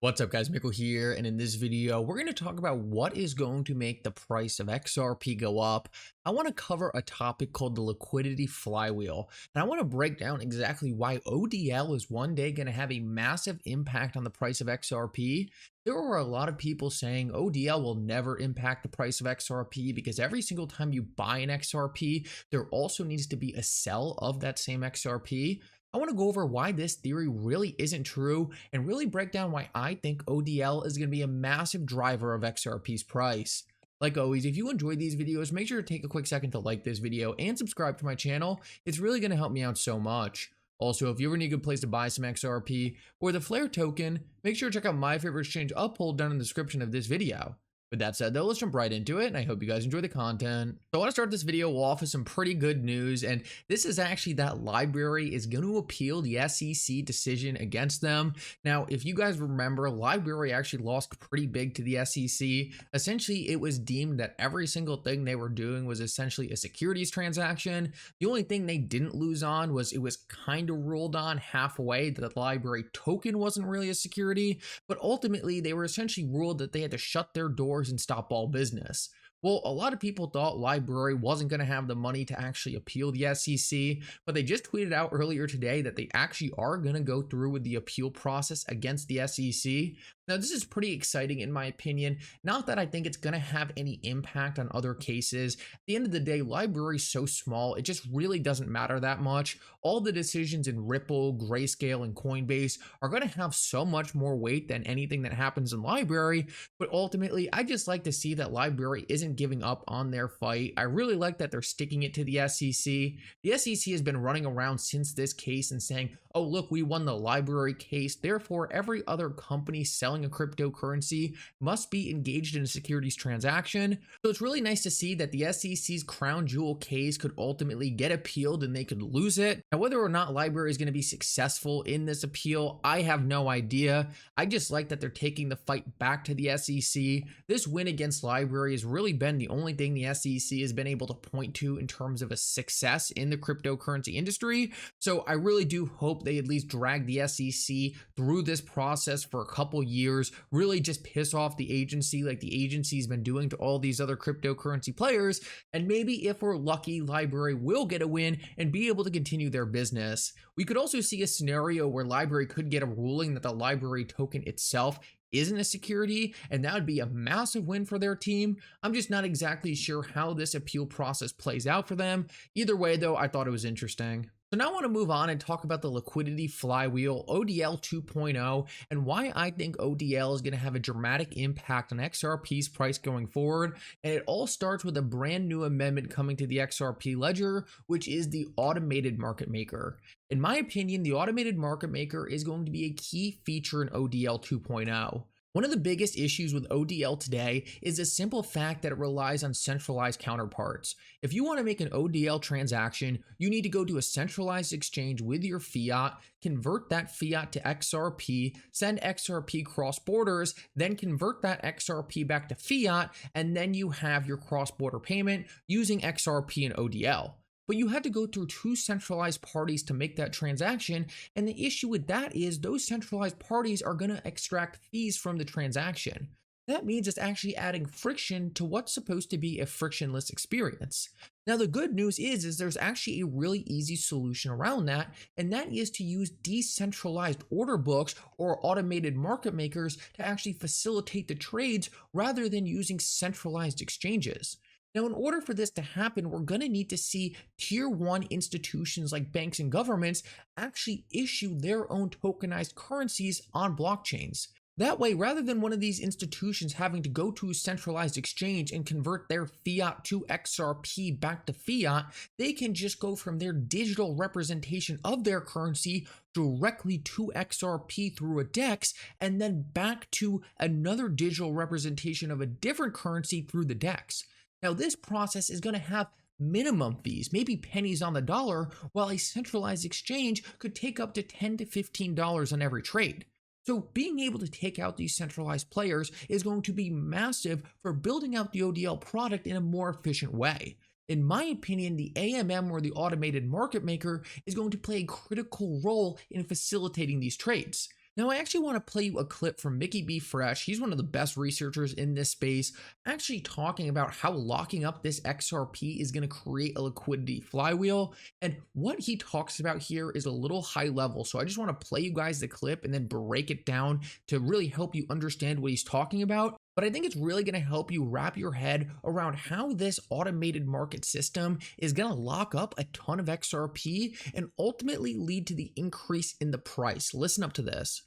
What's up guys, Mickle here, and in this video we're going to talk about what is going to make the price of XRP go up. I want to cover a topic called the Liquidity Flywheel, and I want to break down exactly why ODL is one day going to have a massive impact on the price of XRP. There are a lot of people saying ODL will never impact the price of XRP because every single time you buy an XRP, there also needs to be a sell of that same XRP. I want to go over why this theory really isn't true and really break down why I think ODL is going to be a massive driver of XRP's price. Like always, if you enjoyed these videos, make sure to take a quick second to like this video and subscribe to my channel. It's really going to help me out so much. Also, if you ever need a good place to buy some XRP or the Flare token, make sure to check out my favorite exchange Uphold down in the description of this video. With that said though, let's jump right into it, and I hope you guys enjoy the content. So I want to start this video off with some pretty good news, and this is actually that LBRY is going to appeal the SEC decision against them. Now, if you guys remember, LBRY actually lost pretty big to the SEC. Essentially, it was deemed that every single thing they were doing was essentially a securities transaction. The only thing they didn't lose on was it was kind of ruled on halfway that the LBRY token wasn't really a security, but ultimately they were essentially ruled that they had to shut their doors and stop all business. Well, a lot of people thought LBRY wasn't going to have the money to actually appeal the SEC, but they just tweeted out earlier today that they actually are going to go through with the appeal process against the SEC. Now, this is pretty exciting in my opinion. Not that I think it's going to have any impact on other cases. At the end of the day, LBRY is so small, it just really doesn't matter that much. All the decisions in Ripple, Grayscale, and Coinbase are going to have so much more weight than anything that happens in LBRY. But ultimately, I just like to see that LBRY isn't giving up on their fight. I really like that they're sticking it to the SEC. The SEC has been running around since this case and saying, oh, look, we won the LBRY case. Therefore, every other company selling a cryptocurrency must be engaged in a securities transaction. So it's really nice to see that the SEC's crown jewel case could ultimately get appealed and they could lose it. Now, whether or not LBRY is going to be successful in this appeal, I have no idea. I just like that they're taking the fight back to the SEC. This win against LBRY has really been the only thing the SEC has been able to point to in terms of a success in the cryptocurrency industry. So I really do hope they at least drag the SEC through this process for a couple years, really just piss off the agency like the agency's been doing to all these other cryptocurrency players, and maybe if we're lucky, LBRY will get a win and be able to continue their business. We could also see a scenario where LBRY could get a ruling that the LBRY token itself isn't a security, and that would be a massive win for their team. I'm just not exactly sure how this appeal process plays out for them. Either way though, I thought it was interesting. So now I want to move on and talk about the Liquidity Flywheel, ODL 2.0, and why I think ODL is going to have a dramatic impact on XRP's price going forward. And it all starts with a brand new amendment coming to the XRP ledger, which is the automated market maker. In my opinion, the automated market maker is going to be a key feature in ODL 2.0. One of the biggest issues with ODL today is the simple fact that it relies on centralized counterparts. If you want to make an ODL transaction, you need to go to a centralized exchange with your fiat, convert that fiat to XRP, send XRP cross borders, then convert that XRP back to fiat, and then you have your cross-border payment using XRP and ODL. But you had to go through two centralized parties to make that transaction, and the issue with that is those centralized parties are going to extract fees from the transaction. That means it's actually adding friction to what's supposed to be a frictionless experience. Now, the good news is there's actually a really easy solution around that, and that is to use decentralized order books or automated market makers to actually facilitate the trades rather than using centralized exchanges. Now, in order for this to happen, we're going to need to see tier 1 institutions like banks and governments actually issue their own tokenized currencies on blockchains. That way, rather than one of these institutions having to go to a centralized exchange and convert their fiat to XRP back to fiat, they can just go from their digital representation of their currency directly to XRP through a DEX and then back to another digital representation of a different currency through the DEX. Now, this process is going to have minimum fees, maybe pennies on the dollar, while a centralized exchange could take up to $10 to $15 on every trade. So being able to take out these centralized players is going to be massive for building out the ODL product in a more efficient way. In my opinion, the AMM, or the automated market maker, is going to play a critical role in facilitating these trades. Now, I actually want to play you a clip from Mickey B. Fresh. He's one of the best researchers in this space, actually talking about how locking up this XRP is going to create a liquidity flywheel. And what he talks about here is a little high level. So I just want to play you guys the clip and then break it down to really help you understand what he's talking about. But I think it's really going to help you wrap your head around how this automated market system is going to lock up a ton of XRP and ultimately lead to the increase in the price. Listen up to this.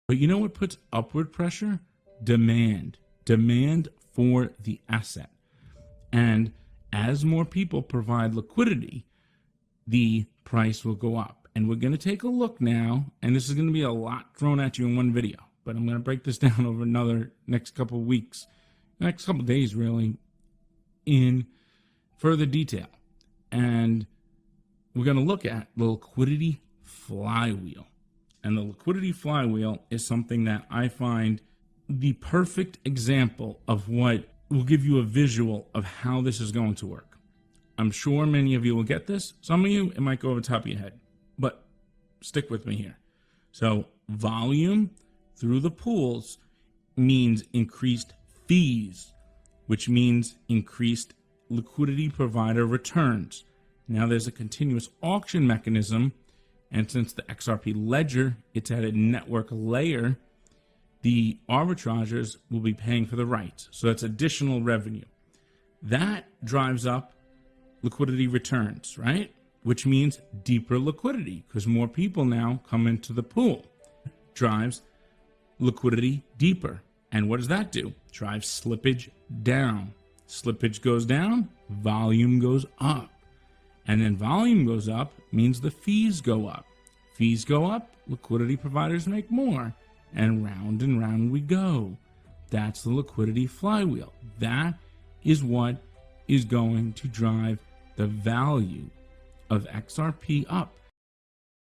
But you know what puts upward pressure? Demand. Demand for the asset. And as more people provide liquidity, the price will go up. And we're going to take a look now, and this is going to be a lot thrown at you in one video, but I'm going to break this down over next couple of weeks, next couple of days really, in further detail. And we're going to look at the liquidity flywheel. And the liquidity flywheel is something that I find the perfect example of what will give you a visual of how this is going to work. I'm sure many of you will get this. Some of you, it might go over the top of your head, but stick with me here. So volume through the pools means increased fees, which means increased liquidity provider returns. Now there's a continuous auction mechanism, and since the XRP ledger, it's at a network layer, the arbitrageurs will be paying for the rights. So that's additional revenue. That drives up liquidity returns, right? Which means deeper liquidity because more people now come into the pool. Drives liquidity deeper. And what does that do? Drives slippage down. Slippage goes down, volume goes up. And then volume goes up means the fees go up. Fees go up, liquidity providers make more. And round we go. That's the liquidity flywheel. That is what is going to drive the value of XRP up.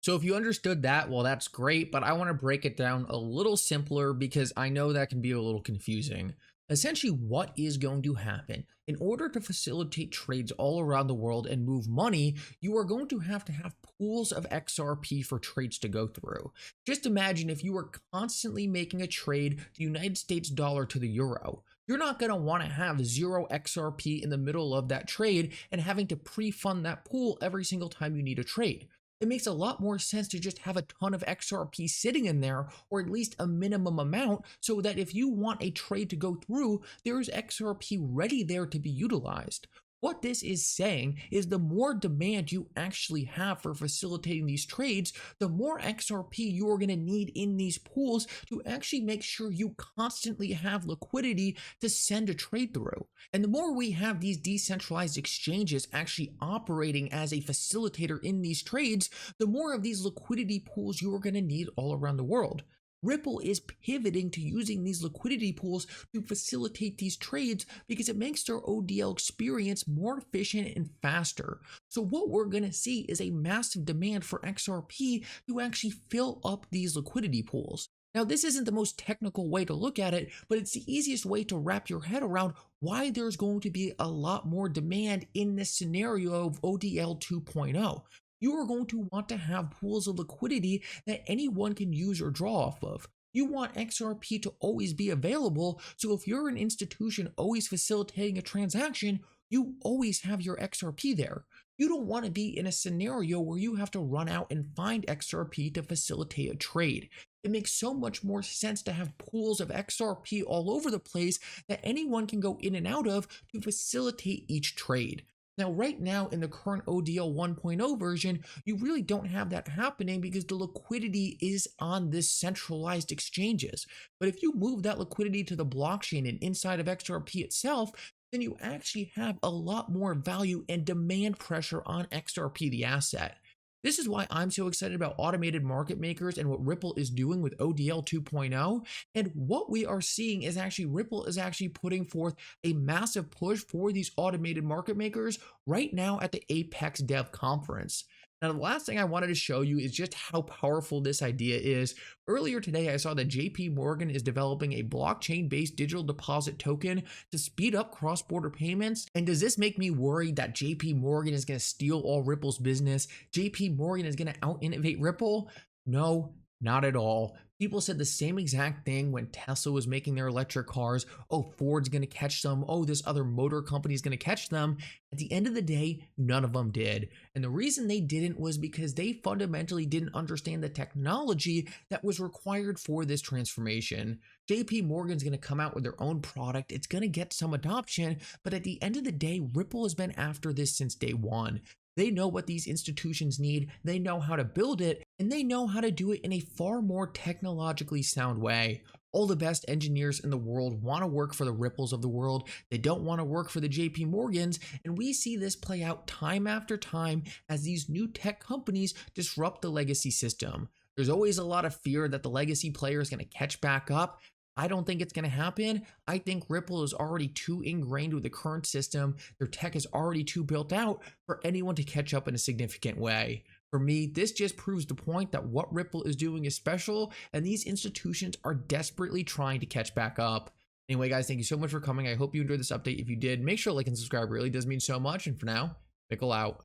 So if you understood that, well, that's great, but I want to break it down a little simpler because I know that can be a little confusing. Essentially, what is going to happen? In order to facilitate trades all around the world and move money, you are going to have pools of XRP for trades to go through. Just imagine if you were constantly making a trade, the United States dollar to the euro. You're not going to want to have 0 XRP in the middle of that trade and having to pre-fund that pool every single time you need a trade. It makes a lot more sense to just have a ton of XRP sitting in there, or at least a minimum amount, so that if you want a trade to go through, there is XRP ready there to be utilized. What this is saying is the more demand you actually have for facilitating these trades, the more XRP you are going to need in these pools to actually make sure you constantly have liquidity to send a trade through. And the more we have these decentralized exchanges actually operating as a facilitator in these trades, the more of these liquidity pools you are going to need all around the world. Ripple is pivoting to using these liquidity pools to facilitate these trades because it makes their ODL experience more efficient and faster. So what we're going to see is a massive demand for XRP to actually fill up these liquidity pools. Now, this isn't the most technical way to look at it, but it's the easiest way to wrap your head around why there's going to be a lot more demand in this scenario of ODL 2.0. You are going to want to have pools of liquidity that anyone can use or draw off of. You want XRP to always be available, so if you're an institution always facilitating a transaction, you always have your XRP there. You don't want to be in a scenario where you have to run out and find XRP to facilitate a trade. It makes so much more sense to have pools of XRP all over the place that anyone can go in and out of to facilitate each trade. Now, right now in the current ODL 1.0 version, you really don't have that happening because the liquidity is on this centralized exchanges. But if you move that liquidity to the blockchain and inside of XRP itself, then you actually have a lot more value and demand pressure on XRP, the asset. This is why I'm so excited about automated market makers and what Ripple is doing with ODL 2.0. And what we are seeing is actually Ripple is actually putting forth a massive push for these automated market makers right now at the Apex Dev Conference. Now, the last thing I wanted to show you is just how powerful this idea is. Earlier today, I saw that JP Morgan is developing a blockchain-based digital deposit token to speed up cross-border payments. And does this make me worried that JP Morgan is going to steal all Ripple's business? JP Morgan is going to out-innovate Ripple? No, not at all. People said the same exact thing when Tesla was making their electric cars. Oh, Ford's going to catch them. Oh, this other motor company is going to catch them. At the end of the day, none of them did. And the reason they didn't was because they fundamentally didn't understand the technology that was required for this transformation. JP Morgan's going to come out with their own product. It's going to get some adoption, but at the end of the day, Ripple has been after this since day one. They know what these institutions need, they know how to build it, and they know how to do it in a far more technologically sound way. All the best engineers in the world want to work for the Ripples of the world. They don't want to work for the JP Morgans, and we see this play out time after time as these new tech companies disrupt the legacy system. There's always a lot of fear that the legacy player is going to catch back up. I don't think it's going to happen. I think Ripple is already too ingrained with the current system. Their tech is already too built out for anyone to catch up in a significant way. For me, this just proves the point that what Ripple is doing is special, and these institutions are desperately trying to catch back up. Anyway, guys, thank you so much for coming. I hope you enjoyed this update. If you did, make sure to like and subscribe. It really does mean so much. And for now, Mickle out.